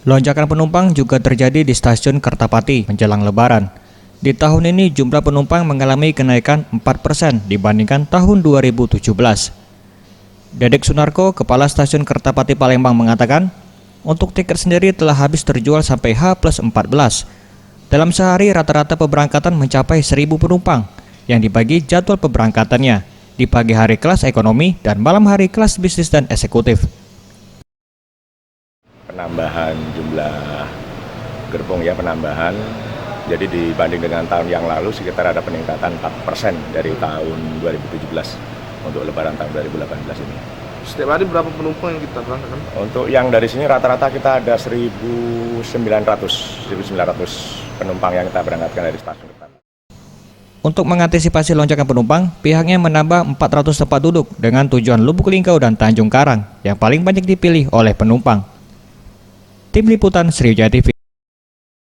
Lonjakan penumpang juga terjadi di stasiun Kertapati menjelang Lebaran. Di tahun ini jumlah penumpang mengalami kenaikan 4% dibandingkan tahun 2017. Dedek Sunarko, Kepala Stasiun Kertapati Palembang mengatakan, untuk tiket sendiri telah habis terjual sampai H+14. Dalam sehari rata-rata pemberangkatan mencapai 1.000 penumpang yang dibagi jadwal pemberangkatannya di pagi hari kelas ekonomi dan malam hari kelas bisnis dan eksekutif. Penambahan jumlah gerbong penambahan. Jadi dibanding dengan tahun yang lalu sekitar ada peningkatan 4% dari tahun 2017 untuk Lebaran tahun 2018 ini. Setiap hari berapa penumpang yang kita berangkatkan? Untuk yang dari sini rata-rata kita ada 1.900 penumpang yang kita berangkatkan dari stasiun Kertapati. Untuk mengantisipasi lonjakan penumpang, pihaknya menambah 400 tempat duduk dengan tujuan Lubuk Linggau dan Tanjung Karang yang paling banyak dipilih oleh penumpang. Tim Liputan Sriwijaya TV.